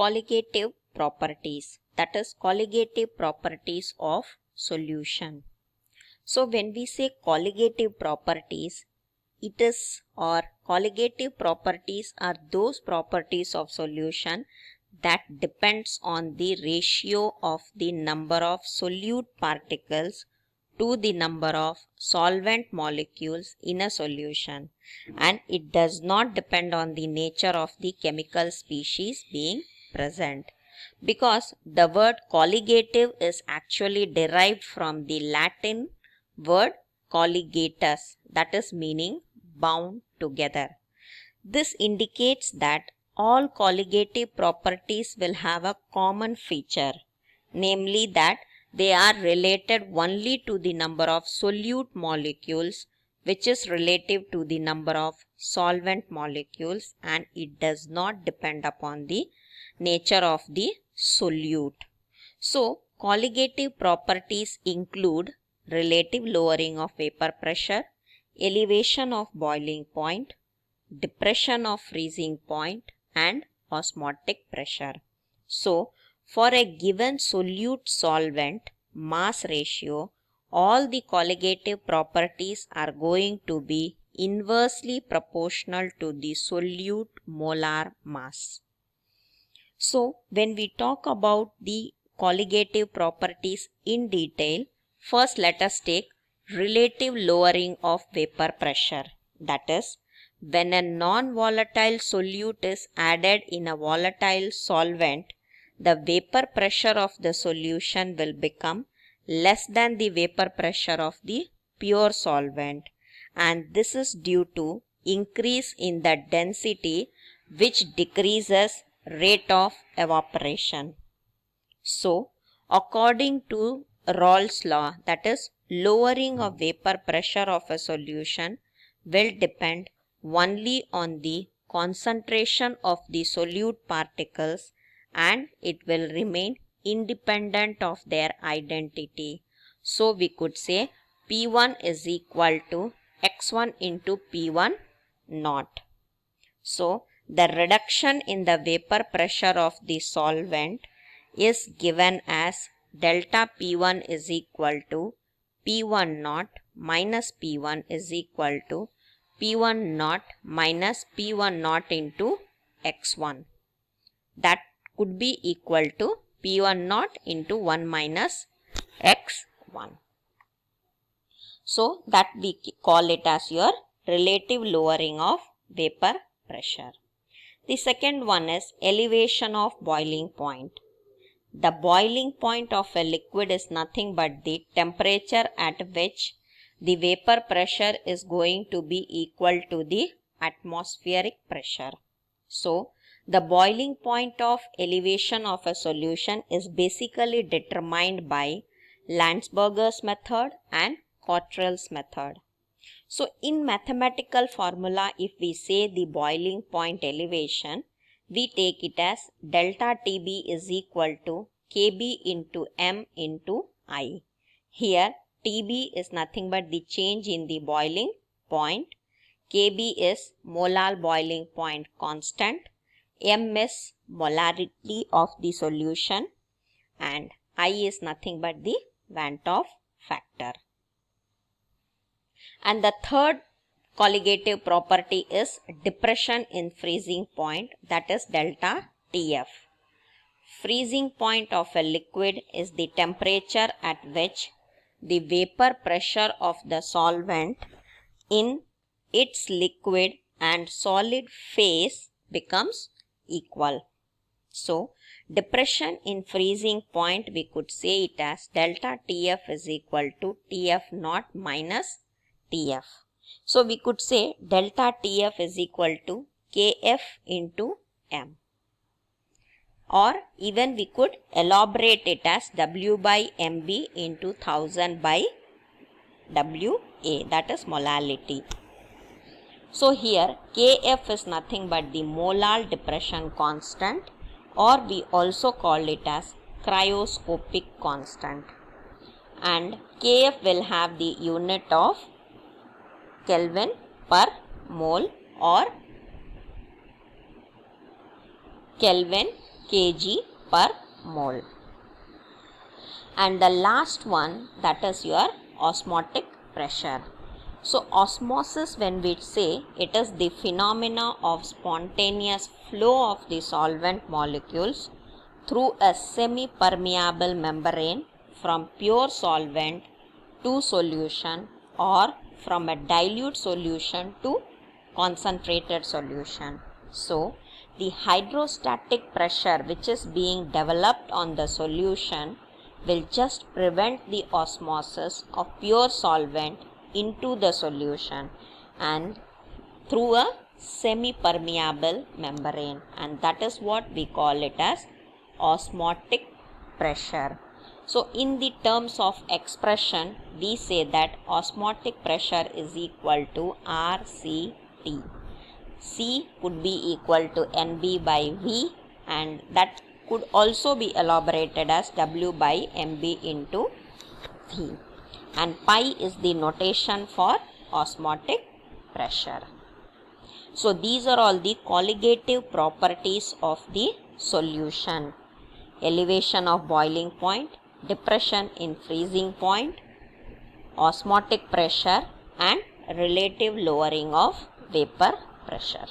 colligative properties, that is colligative properties of solution. So when we say colligative properties, colligative properties are those properties of solution that depends on the ratio of the number of solute particles to the number of solvent molecules in a solution, and it does not depend on the nature of the chemical species being present, because the word colligative is actually derived from the Latin word colligatus, that is meaning bound together. This indicates that all colligative properties will have a common feature, namely that they are related only to the number of solute molecules, which is relative to the number of solvent molecules, and it does not depend upon the nature of the solute. So, colligative properties include relative lowering of vapor pressure, elevation of boiling point, depression of freezing point, and osmotic pressure. So, for a given solute solvent mass ratio, all the colligative properties are going to be inversely proportional to the solute molar mass. So, when we talk about the colligative properties in detail, first let us take relative lowering of vapor pressure. That is, when a non-volatile solute is added in a volatile solvent, the vapor pressure of the solution will become less than the vapor pressure of the pure solvent, and this is due to increase in the density, which decreases rate of evaporation. So, according to Raoult's law, that is, lowering of vapor pressure of a solution will depend only on the concentration of the solute particles, and it will remain independent of their identity. So, we could say P1 is equal to X1 into P1 naught. So, the reduction in the vapor pressure of the solvent is given as delta P1 is equal to P1 naught minus P1 is equal to P1 naught minus P1 naught into X1. That could be equal to P1 naught into 1 minus X1. So, that we call it as your relative lowering of vapor pressure. The second one is elevation of boiling point. The boiling point of a liquid is nothing but the temperature at which the vapor pressure is going to be equal to the atmospheric pressure. So, the boiling point of elevation of a solution is basically determined by Landsberger's method and Cottrell's method. So, in mathematical formula, if we say the boiling point elevation, we take it as delta TB is equal to Kb into m into I. Here, TB is nothing but the change in the boiling point, Kb is molar boiling point constant, m is molarity of the solution, and I is nothing but the Van't Hoff factor. And the third colligative property is depression in freezing point, that is delta Tf. Freezing point of a liquid is the temperature at which the vapor pressure of the solvent in its liquid and solid phase becomes equal. So, depression in freezing point, we could say it as delta Tf is equal to Tf naught minus Tf. So, we could say delta Tf is equal to Kf into m. Or even we could elaborate it as W by Mb into 1000 by Wa, that is molality. So, here Kf is nothing but the molar depression constant, or we also call it as cryoscopic constant, and Kf will have the unit of Kelvin per mole or Kelvin kg per mole. And the last one, that is your osmotic pressure. So osmosis, when we say, it is the phenomena of spontaneous flow of the solvent molecules through a semi-permeable membrane from pure solvent to solution, or from a dilute solution to concentrated solution. So the hydrostatic pressure which is being developed on the solution will just prevent the osmosis of pure solvent into the solution and through a semi-permeable membrane, and that is what we call it as osmotic pressure. So in the terms of expression, we say that osmotic pressure is equal to RCT. C could be equal to NB by V, and that could also be elaborated as W by MB into V. And pi is the notation for osmotic pressure. So these are all the colligative properties of the solution: elevation of boiling point, depression in freezing point, osmotic pressure, and relative lowering of vapor pressure.